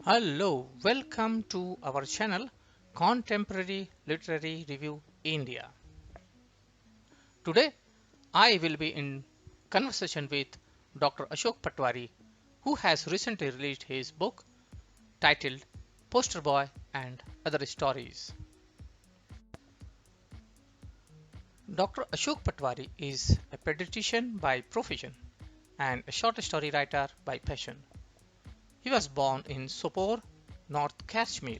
Hello, welcome to our channel Contemporary Literary Review India. Today I will be in conversation with Dr. Ashok Patwari, who has recently released his book titled Poster Boy and Other Stories. Dr. Ashok Patwari is a pediatrician by profession and a short story writer by passion. He was born in Sopore, North Kashmir.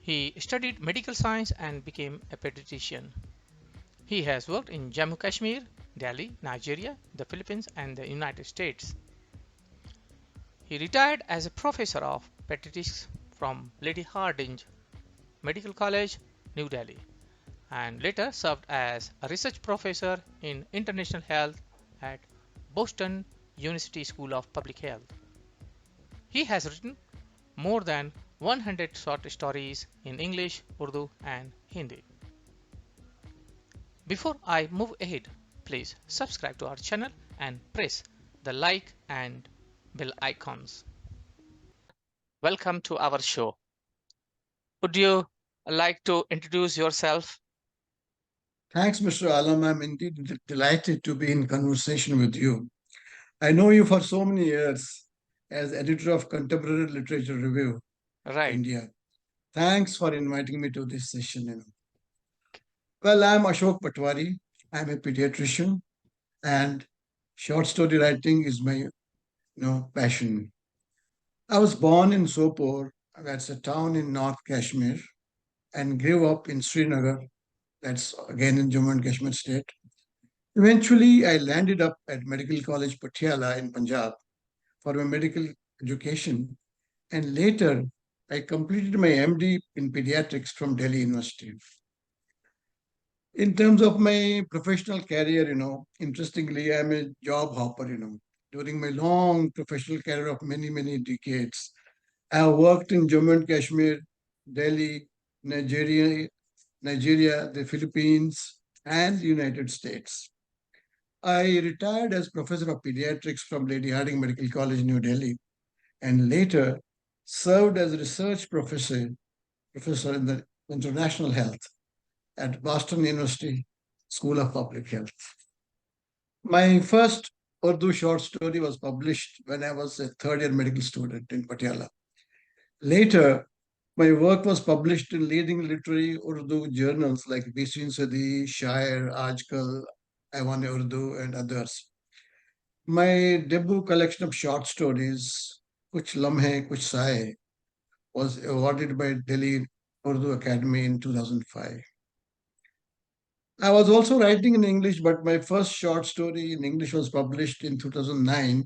He studied medical science and became a pediatrician. He has worked in Jammu Kashmir, Delhi, Nigeria, the Philippines, and the United States. He retired as a professor of pediatrics from Lady Hardinge Medical College, New Delhi, and later served as a research professor in international health at Boston University School of Public Health. He has written more than 100 short stories in English, Urdu, and Hindi. Before I move ahead, please subscribe to our channel and press the like and bell icons. Welcome to our show. Would you like to introduce yourself? Thanks, Mr. Alam. I'm indeed delighted to be in conversation with you. I know you for so many years as editor of Contemporary Literature Review of Right. India. Thanks for inviting me to this session. Well, I'm Ashok Patwari. I'm a pediatrician, and short story writing is my passion. I was born in Sopore, that's a town in North Kashmir, and grew up in Srinagar, that's again in Jammu and Kashmir state. Eventually, I landed up at Medical College Patiala in Punjab for my medical education, and later I completed my MD in pediatrics from Delhi University. In terms of my professional career, interestingly, I'm a job hopper. During my long professional career of many, many decades, I have worked in Jammu and Kashmir, Delhi, Nigeria, the Philippines, and the United States. I retired as professor of pediatrics from Lady Hardinge Medical College, New Delhi, and later served as professor in the international health at Boston University School of Public Health. My first Urdu short story was published when I was a third year medical student in Patiala. Later, my work was published in leading literary Urdu journals like Biswin Sadi, Shair, Ajkal, Aiwan Urdu, and others. My debut collection of short stories, Kuch Lamhe, Kuch Saye, was awarded by Delhi Urdu Academy in 2005. I was also writing in English, but my first short story in English was published in 2009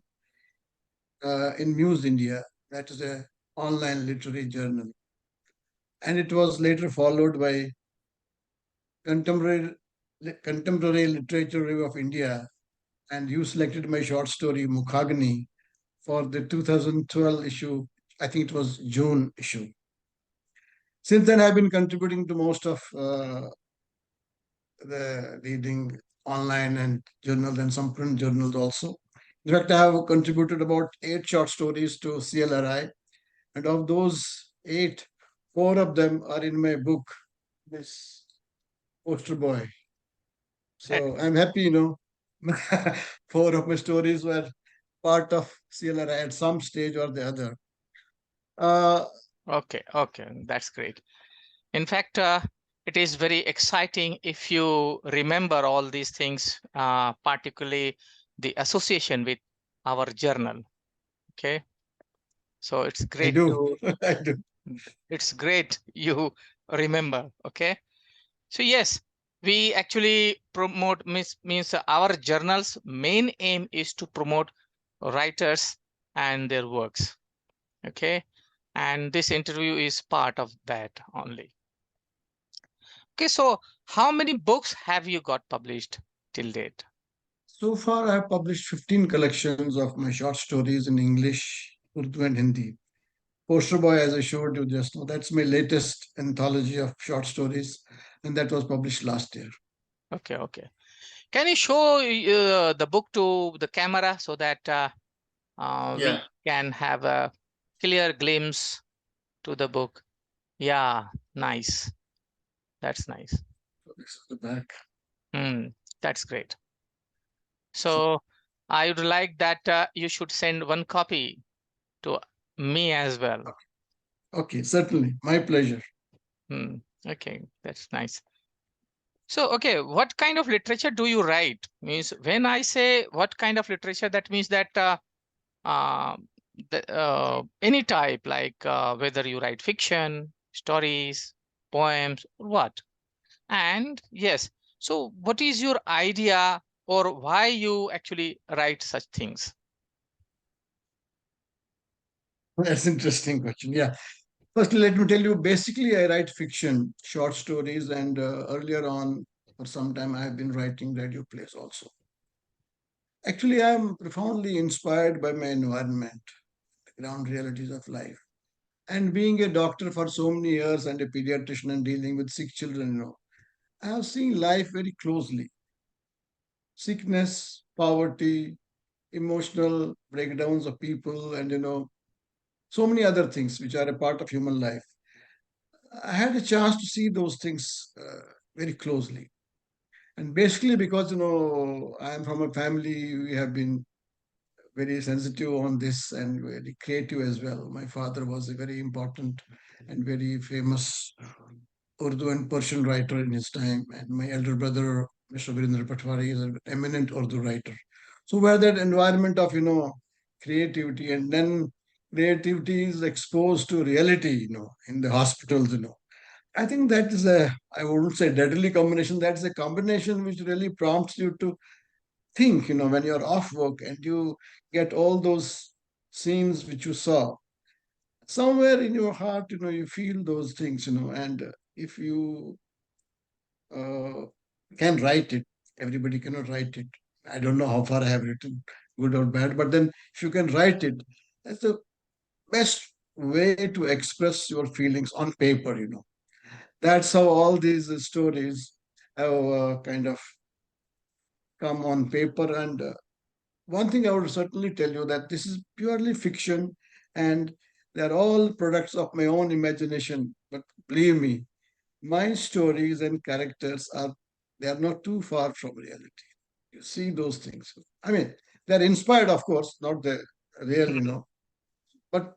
in Muse India. That is a online literary journal. And it was later followed by Contemporary, Contemporary Literature Review of India. And you selected my short story, Mukhagni, for the 2012 issue. I think it was June issue. Since then, I've been contributing to most of the leading online and journals and some print journals also. In fact, I have contributed about 8 short stories to CLRI, and of those 8, 4 of them are in my book, this Poster Boy. So I'm happy, 4 of my stories were part of CLRI at some stage or the other. Okay, that's great. In fact, it is very exciting if you remember all these things, particularly the association with our journal. Okay, so it's I great do. to I do. it's great you remember. Okay, so yes, we actually promote means our journal's main aim is to promote writers and their works. Okay, and this interview is part of that only. Okay, so how many books have you got published till date? So far, I have published 15 collections of my short stories in English, Urdu, and Hindi. Poster Boy, as I showed you just now, that's my latest anthology of short stories, and that was published last year. Okay. Can you show the book to the camera so that we Yeah. can have a clear glimpse to the book. Yeah, nice. That's nice. So this is the back. That's great. So I would like that you should send one copy to me as well. Okay, certainly. My pleasure. Okay, that's nice. So, okay, what kind of literature do you write? Means when I say what kind of literature, that means that uh, any type, like whether you write fiction, stories, poems, or what. And yes, so what is your idea or why you actually write such things? That's interesting question. Yeah. First, let me tell you, basically, I write fiction, short stories, and earlier on, for some time, I have been writing radio plays also. Actually, I am profoundly inspired by my environment, the ground realities of life. And being a doctor for so many years and a pediatrician and dealing with sick children, I have seen life very closely. Sickness, poverty, emotional breakdowns of people, and so many other things which are a part of human life. I had a chance to see those things very closely. And basically, because I am from a family, we have been very sensitive on this and very creative as well. My father was a very important and very famous Urdu and Persian writer in his time, and my elder brother, Mr. Virendra Patwari, is an eminent Urdu writer. So where that environment of creativity, and then creativity is exposed to reality, in the hospitals, I think that is I wouldn't say deadly combination. That's a combination which really prompts you to think, when you're off work and you get all those scenes which you saw. Somewhere in your heart, you feel those things, and if you uh, can write it, everybody cannot write it. I don't know how far I have written, good or bad, but then if you can write it, that's the best way to express your feelings on paper, That's how all these stories have kind of come on paper. And one thing I would certainly tell you that this is purely fiction and they're all products of my own imagination. But believe me, my stories and characters they are not too far from reality. You see those things. I mean, they're inspired, of course, not the real, but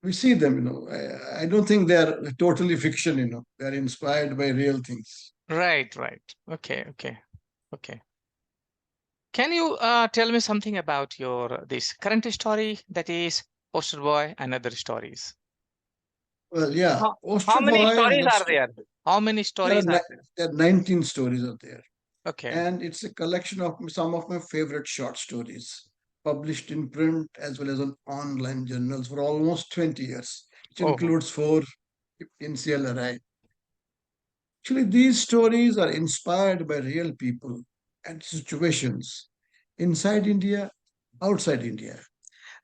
we see them, I don't think they're totally fiction, they're inspired by real things. Right, right. Okay, okay, okay. Can you tell me something about your this current story, that is Poster Boy and other stories? Well, yeah, How Poster many Boy is stories one are story. there? How many There are, stories are there? there are 19 stories are there. Okay. And it's a collection of some of my favorite short stories, published in print as well as on online journals for almost 20 years, which Oh, includes four in CLRI. Actually, these stories are inspired by real people and situations inside India, outside India.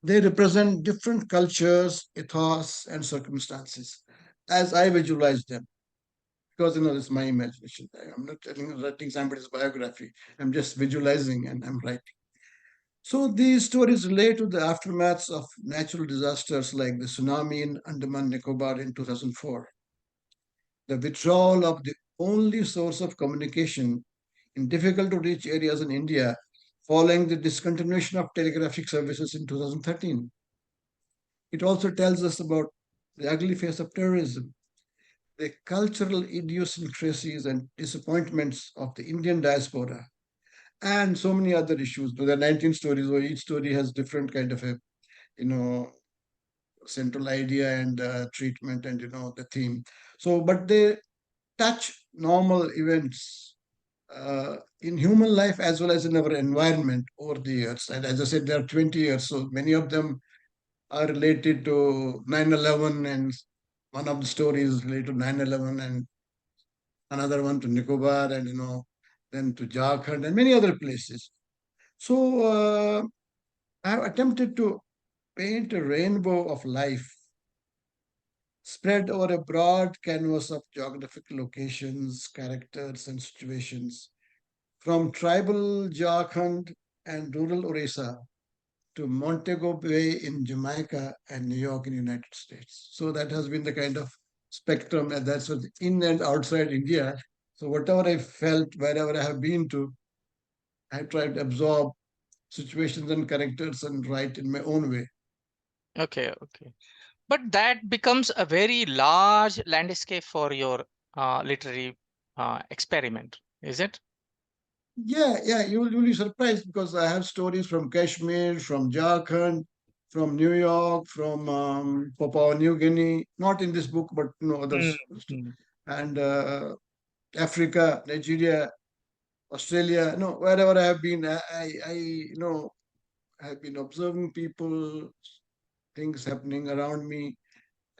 They represent different cultures, ethos, and circumstances as I visualize them. Because it's my imagination. I'm not writing somebody's biography. I'm just visualizing and I'm writing. So these stories relate to the aftermaths of natural disasters like the tsunami in Andaman Nicobar in 2004, the withdrawal of the only source of communication in difficult to reach areas in India following the discontinuation of telegraphic services in 2013. It also tells us about the ugly face of terrorism, the cultural idiosyncrasies and disappointments of the Indian diaspora, and so many other issues. There are 19 stories, where each story has different kind of a, you know, central idea and treatment and, the theme. So, but they touch normal events in human life as well as in our environment over the years. And as I said, there are 20 years, so many of them are related to 9/11, and one of the stories related to 9/11, and another one to Nicobar, and then to Jharkhand and many other places. So I have attempted to paint a rainbow of life spread over a broad canvas of geographic locations, characters, and situations from tribal Jharkhand and rural Orissa to Montego Bay in Jamaica and New York in the United States. So that has been the kind of spectrum, and that's what in and outside India. So whatever I felt, wherever I have been to, I tried to absorb situations and characters and write in my own way. Okay, okay. But that becomes a very large landscape for your literary experiment, is it? Yeah, you'll be surprised because I have stories from Kashmir, from Jharkhand, from New York, from Papua New Guinea, not in this book, but Mm, others, mm, and Africa, Nigeria, Australia. No, wherever I have been, I have been observing people, things happening around me,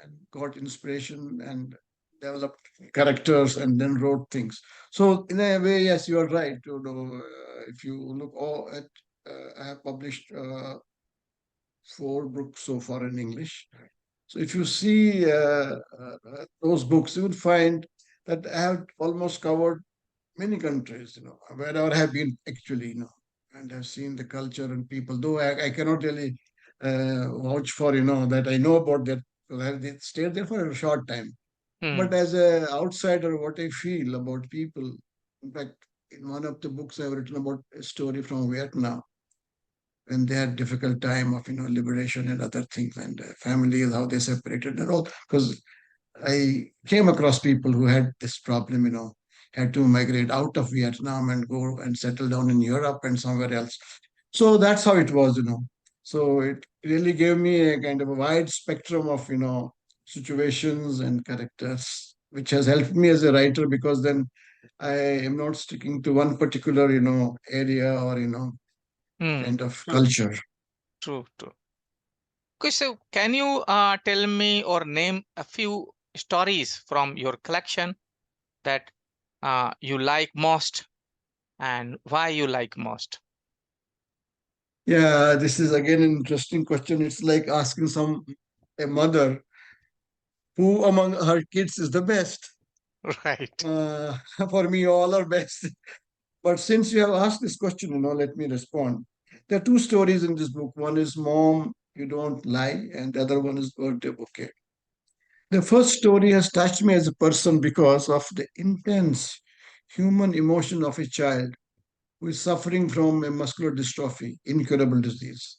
and got inspiration and developed characters and then wrote things. So in a way, yes, you are right. If you look all at, I have published 4 books so far in English. So if you see those books, you will find that I have almost covered many countries, wherever I have been actually, and I've seen the culture and people, though I cannot really vouch for, that I know about that, because I have stayed there for a short time. But mm, as an outsider, what I feel about people, in fact, in one of the books I've written about a story from Vietnam, when they had difficult time of, liberation and other things, and families, how they separated and all, because I came across people who had this problem, had to migrate out of Vietnam and go and settle down in Europe and somewhere else. So that's how it was. So it really gave me a kind of a wide spectrum of, situations and characters, which has helped me as a writer because then I am not sticking to one particular, area or, mm. kind of True, culture. true, true. Okay, so can you tell me or name a few stories from your collection that you like most and why you like most? Yeah, this is again an interesting question. It's like asking a mother who among her kids is the best. Right. Uh, for me, all are best. But since you have asked this question, let me respond. There are 2 stories in this book. One is Mom, You Don't Lie, and the other one is Birthday Bouquet. The first story has touched me as a person because of the intense human emotion of a child who is suffering from a muscular dystrophy, incurable disease.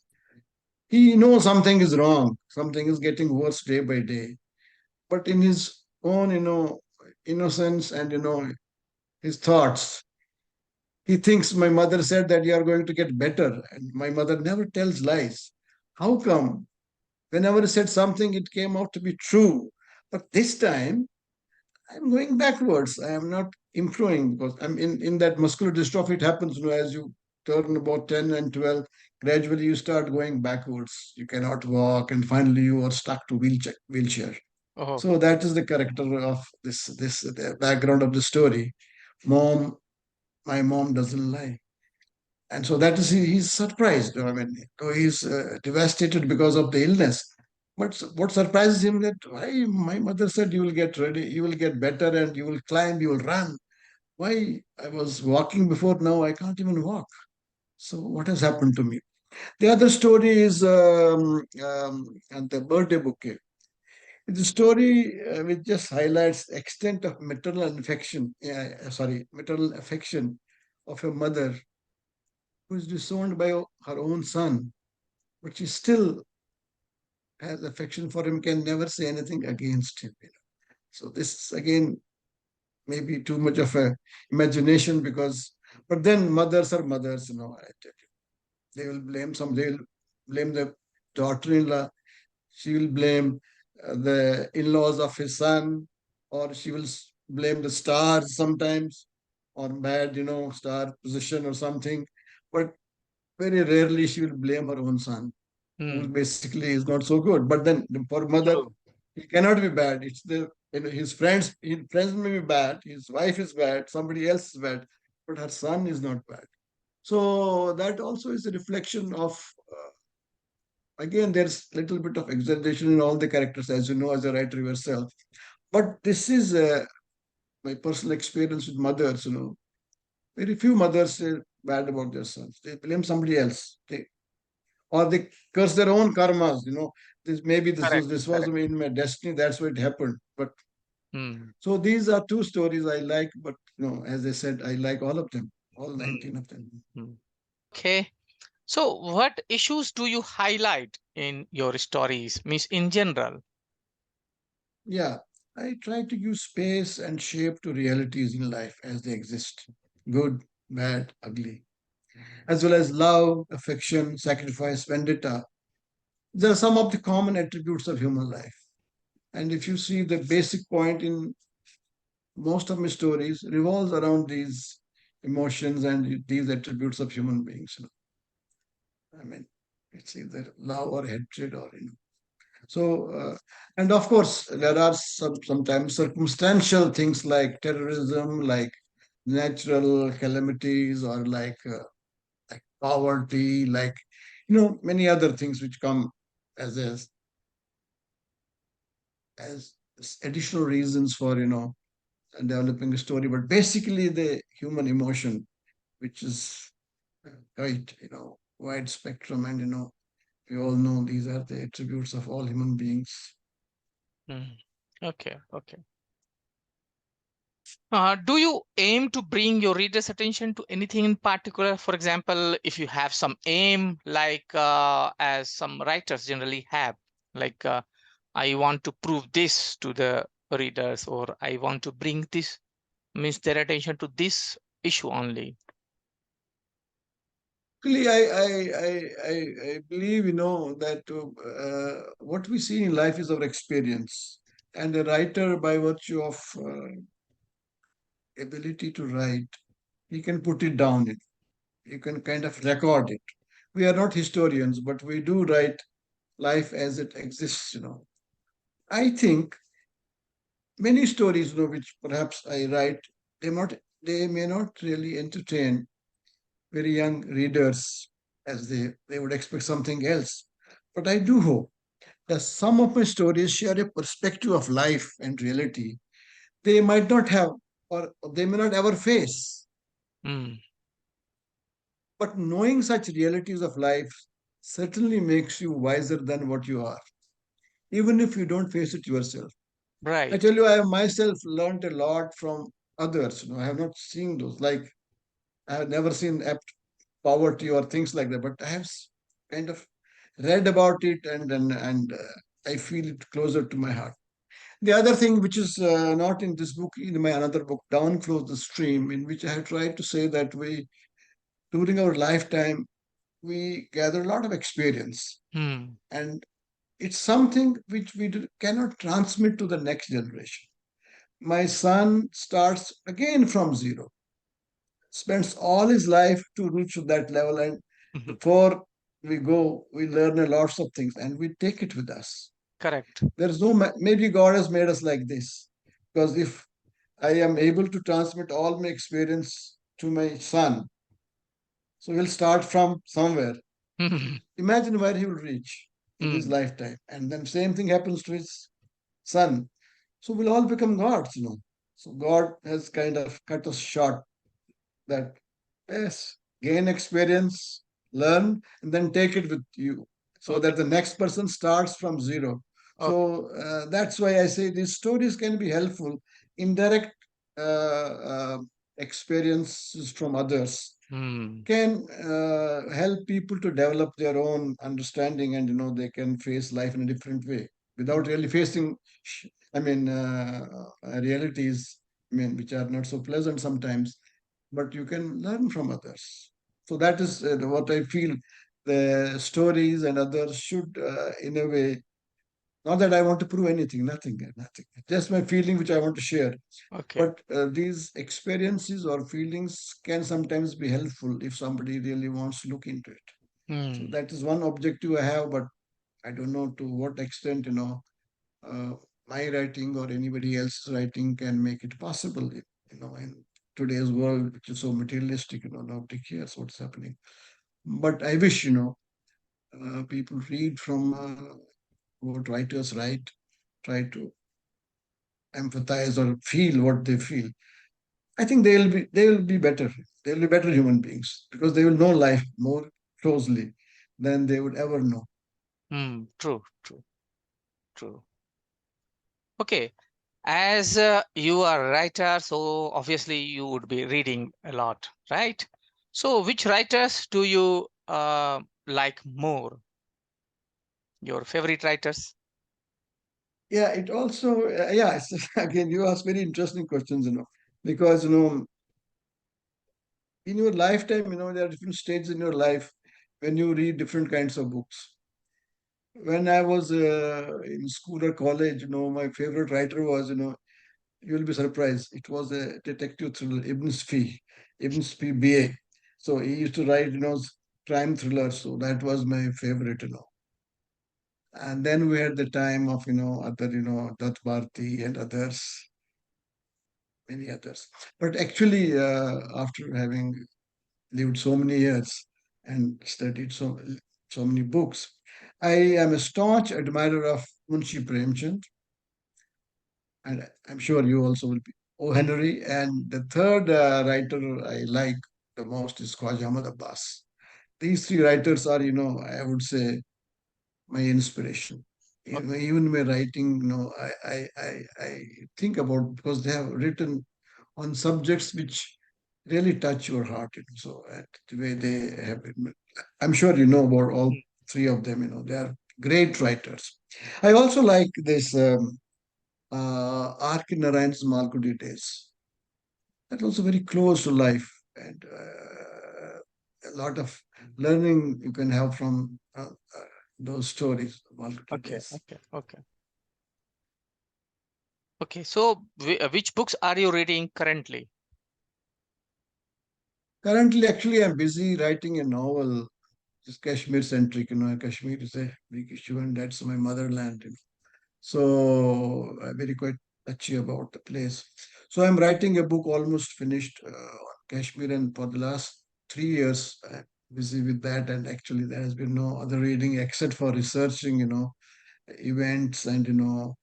He knows something is wrong, something is getting worse day by day. But in his own, innocence and, his thoughts, he thinks my mother said that you are going to get better. And my mother never tells lies. How come? Whenever he said something, it came out to be true. But this time, I'm going backwards. I am not improving because I'm in that muscular dystrophy. It happens, as you turn about 10 and 12, gradually you start going backwards. You cannot walk, and finally you are stuck to wheelchair. Oh, So that is the character of this the background of the story. Mom, my mom doesn't lie. And so that is he's surprised. I mean, though he's devastated because of the illness. But what surprises him that why my mother said you will get ready, you will get better, and you will climb, you will run. Why I was walking before, now I can't even walk. So what has happened to me? The other story is and the birthday bouquet. It's a story which just highlights the extent of maternal affection of a mother who is disowned by her own son, but she still has affection for him, can never say anything against him. So this again may be too much of a imagination because, but then mothers are mothers, I tell you. They will blame the daughter-in-law, she will blame the in-laws of his son, or she will blame the stars sometimes, or bad, star position or something. But very rarely she will blame her own son, who hmm. basically is not so good. But then for mother, True. he cannot be bad. It's his friends. His friends may be bad. His wife is bad. Somebody else is bad, but her son is not bad. So that also is a reflection of. Again, there's a little bit of exaggeration in all the characters, as you know, as a writer yourself. But this is my personal experience with mothers. Very few mothers say bad about their sons. They blame somebody else. or they curse their own karmas. This maybe this was Correct. this was Correct. in my destiny. That's why it happened. But Hmm. so these are two stories I like. But as I said, I like all of them, all Hmm. 19 of them. Hmm. Okay. So, what issues do you highlight in your stories, Miss, in general? Yeah, I try to give space and shape to realities in life as they exist, good, bad, ugly, as well as love, affection, sacrifice, vendetta. They are some of the common attributes of human life. And if you see, the basic point in most of my stories revolves around these emotions and these attributes of human beings. I mean, it's either love or hatred or. So, and of course, there are sometimes circumstantial things like terrorism, like natural calamities, or like poverty, like many other things which come as as additional reasons for developing a story. But basically, the human emotion, which is quite wide spectrum, and we all know these are the attributes of all human beings. Hmm. Okay. Okay. Do you aim to bring your readers' attention to anything in particular? For example, if you have some aim, like as some writers generally have, like I want to prove this to the readers, or I want to bring this, means their attention to this issue only. Really, I believe, that what we see in life is our experience. And a writer, by virtue of ability to write, he can put it down. You can kind of record it. We are not historians, but we do write life as it exists. I think many stories, which perhaps I write, they may not really entertain very young readers as they would expect something else. But I do hope that some of my stories share a perspective of life and reality they might not have or they may not ever face. Hmm. But knowing such realities of life certainly makes you wiser than what you are, even if you don't face it yourself. I Right. tell you, I have myself learned a lot from others. I have not seen those. Like, I have never seen poverty or things like that, but I have kind of read about it, and I feel it closer to my heart. The other thing, which is not in this book, in my another book, Down Flows the Stream, in which I have tried to say that during our lifetime, we gather a lot of experience, Hmm. and it's something which cannot transmit to the next generation. My son starts again from zero, spends all his life to reach that level, and before we go, we learn a lots of things, and we take it with us. Correct. There's no maybe God has made us like this, because if I am able to transmit all my experience to my son, so he'll start from somewhere. Imagine where he will reach in his Hmm. lifetime, and then same thing happens to his son. So we'll all become gods. So God has kind of cut us short. That yes, gain experience, learn, and then take it with you, so Okay. that the next person starts from zero. Okay. So that's why I say these stories can be helpful. Indirect experiences from others Hmm. can help people to develop their own understanding, and they can face life in a different way without really facing I mean realities, which are not so pleasant sometimes, but you can learn from others. So that is what I feel the stories and others should, in a way, not that I want to prove anything, nothing, nothing. Just my feeling which I want to share. Okay. But these experiences or feelings can sometimes be helpful if somebody really wants to look into it. So Hmm. that is one objective I have, but I don't know to what extent, uh, my writing or anybody else's writing can make it possible. In today's world, which is so materialistic, nobody cares what's happening. But I wish, people read from what writers write, try to empathize or feel what they feel. I think they will be better. They will be better human beings because they will know life more closely. than they would ever know. True, true, true. Okay. As you are a writer, so obviously you would be reading a lot, right? So which writers do you like more? Your favorite writers? Yeah, it also, yeah, again, you ask very interesting questions, because, in your lifetime, there are different stages in your life when you read different kinds of books. When I was in school or college, my favorite writer was, you'll be surprised. It was a detective thriller, Ibn Spi BA. So he used to write, crime thrillers. So that was my favorite. And then we had the time of, other, Dutt Bharti and others, many others. But actually, after having lived so many years and studied so many books, I am a staunch admirer of Munshi Premchand, and I'm sure you also will be. O. Henry, and the third writer I like the most is Khwaja Ahmad Abbas. These three writers are, I would say, my inspiration. Even my writing, I think about because they have written on subjects which really touch your heart. So the way they have written, I'm sure you know about all Okay. three of them. They are great writers. I also like this R.K. Narayan's Malgudi days. That was very close to life, and a lot of learning you can have from those stories, Malgudi Okay, days. okay, okay. Okay, so which books are you reading currently? Currently, actually, I'm busy writing a novel. It's Kashmir centric. Kashmir is a big issue, and that's my motherland. So I'm very quite touchy about the place. So I'm writing a book almost finished on Kashmir, and for the last 3 years, I'm busy with that. And actually, there has been no other reading except for researching, events and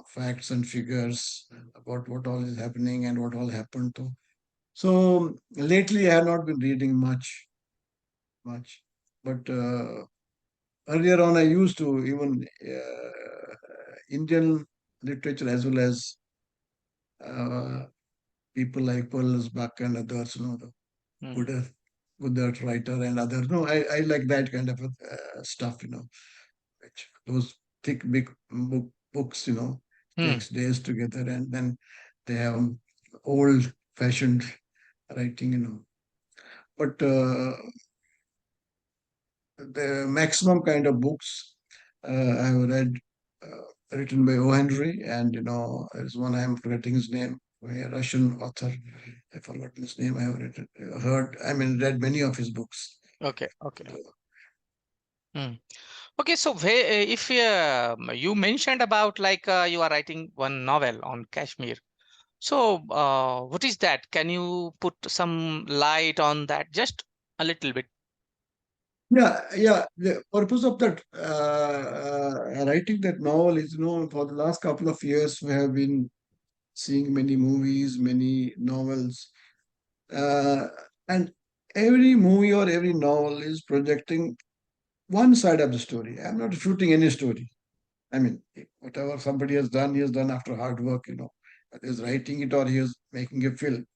facts and figures about what all is happening and what all happened to. So lately, I have not been reading much, but earlier on, I used to even Indian literature as well as uh, people like Pearls Buck and others, the Hmm. good, good writer and others. No, I like that kind of stuff, which those thick, big books, Hmm. takes days together, and then they have old-fashioned writing. But the maximum kind of books I've read written by O. Henry, and there's one I'm forgetting his name, a Russian author. I forgot his name. I have read many of his books. Okay, okay. So, Hmm. Okay, so if you mentioned about like you are writing one novel on Kashmir. So what is that? Can you put some light on that just a little bit? yeah, yeah. The purpose of that writing that novel is, for the last couple of years, we have been seeing many movies, many novels, uh, and every movie or every novel is projecting one side of the story. I'm not refuting any story. I mean, whatever somebody has done, he has done after hard work. Whether he's writing it or he is making a film.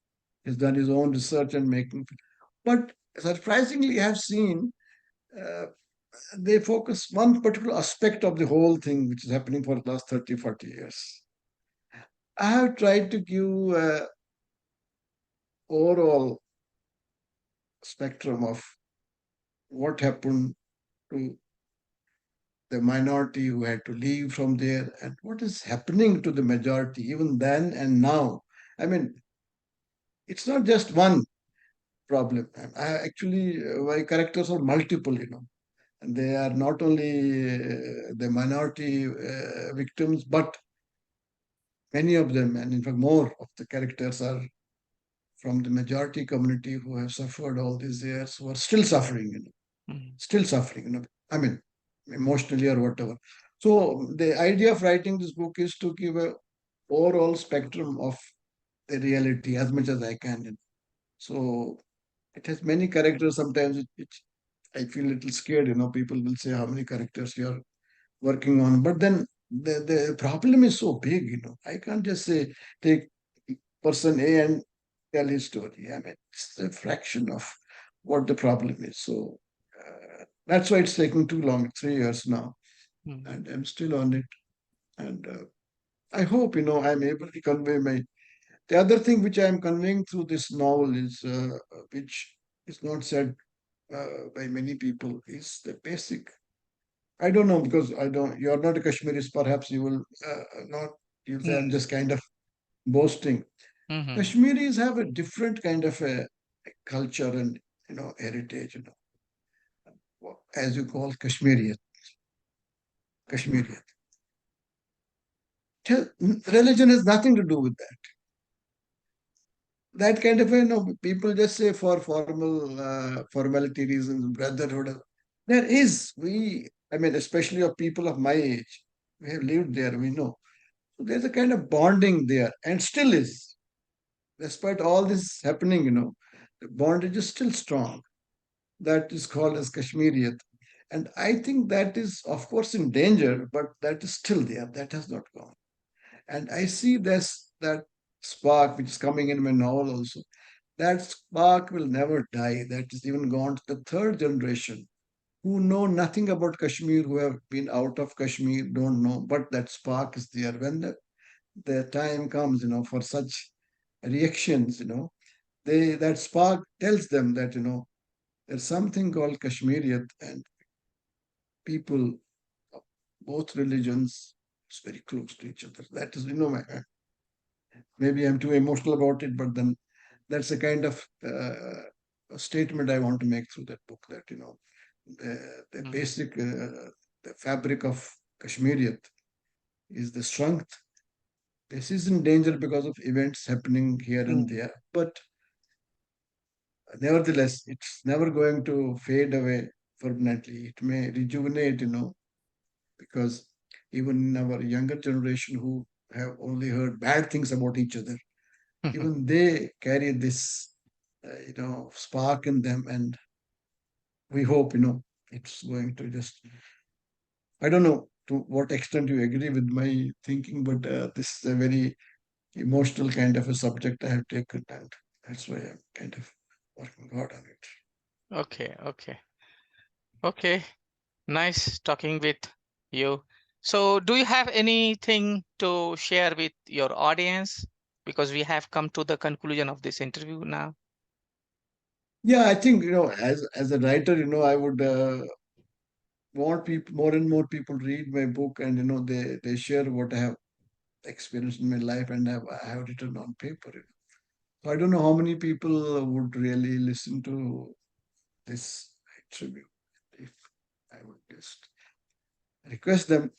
He's done his own research and making. But surprisingly, I have seen uh, they focus one particular aspect of the whole thing, which is happening for the last 30, 40 years. I have tried to give overall spectrum of what happened to the minority who had to leave from there and what is happening to the majority even then and now. I mean, it's not just one problem. Actually, my characters are multiple. And they are not only the minority victims, but many of them, and in fact, more of the characters are from the majority community who have suffered all these years, who are still suffering. Hmm. Still suffering. I mean, emotionally or whatever. So the idea of writing this book is to give a overall spectrum of the reality as much as I can. So it has many characters. Sometimes I feel a little scared. People will say how many characters you are working on, but then the problem is so big. I can't just say take person A and tell his story. I mean, it's a fraction of what the problem is. So that's why it's taking too long. 3 years now, Mm. and I'm still on it. And I hope I'm able to convey my. The other thing which I'm conveying through this novel is, which is not said by many people, is the basic. I don't know because I don't. You're not a Kashmiris. Perhaps you will not. You'll say I'm Mm. just kind of boasting. Mhm. Kashmiris have a different kind of a culture and heritage. As you call Kashmirian. Kashmirian. Religion has nothing to do with that. That kind of people just say for formality reasons, brotherhood. There is I mean, especially of people of my age, we have lived there. We know. So there's a kind of bonding there, and still is, despite all this happening. The bondage is still strong. That is called as Kashmiriyat. And I think that is, of course, in danger, but that is still there. That has not gone. And I see this that spark which is coming in my novel also. That spark will never die. That is even gone to the third generation who know nothing about Kashmir, who have been out of Kashmir, don't know. But that spark is there. When the time comes, for such reactions, that spark tells them that, there's something called Kashmiriyat, and people of both religions is very close to each other. That is, maybe I'm too emotional about it, but then that's a kind of a statement I want to make through that book, that, the Mm. basic, the fabric of Kashmiriyat is the strength. This is in danger because of events happening here and Mm. there, but nevertheless, it's never going to fade away permanently. It may rejuvenate, because even in our younger generation who have only heard bad things about each other, even they carry this, spark in them, and we hope, it's going to just. I don't know to what extent you agree with my thinking, but this is a very emotional kind of a subject I have taken, and that's why I'm kind of working hard on it. Okay, okay, okay. Nice talking with you. So, do you have anything to share with your audience? Because we have come to the conclusion of this interview now. Yeah, I think as a writer, I would want people, more and more people read my book, and they share what I have experienced in my life, and I have written on paper. So I don't know how many people would really listen to this interview. If I would just request them,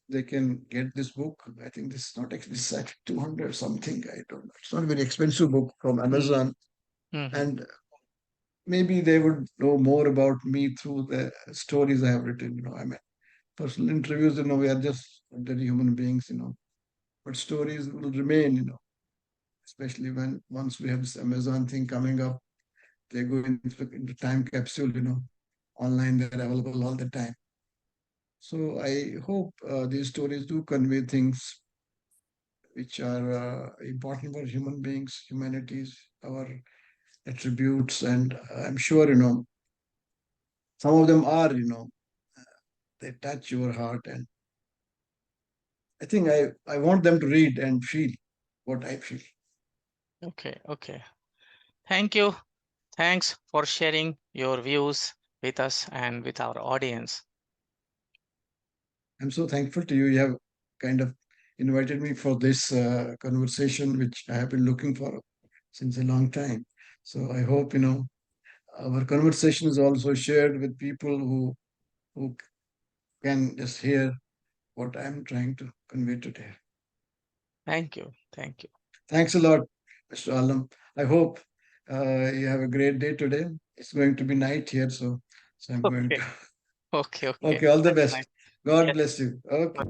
they can get this book. I think this is not this is at 200 something. I don't know. It's not a very expensive book from Mm. Amazon, Mhm. and maybe they would know more about me through the stories I have written. I mean, personal interviews. We are just ordinary human beings. But stories will remain. Especially when once we have this Amazon thing coming up, they go into time capsule. Online they're available all the time. So I hope these stories do convey things which are important for human beings, humanities, our attributes, and I'm sure some of them are they touch your heart, and I think I want them to read and feel what I feel. Okay, okay. Thank you. Thanks for sharing your views with us and with our audience. I'm so thankful to you. You have kind of invited me for this conversation, which I have been looking for since a long time. So I hope our conversation is also shared with people who can just hear what I'm trying to convey today. Thank you. Thank you. Thanks a lot, Mr. Alam. I hope you have a great day today. It's going to be night here, so I'm going Okay. to. Okay. Okay. Okay, all the That's best. nice. God Yes. bless you. Okay.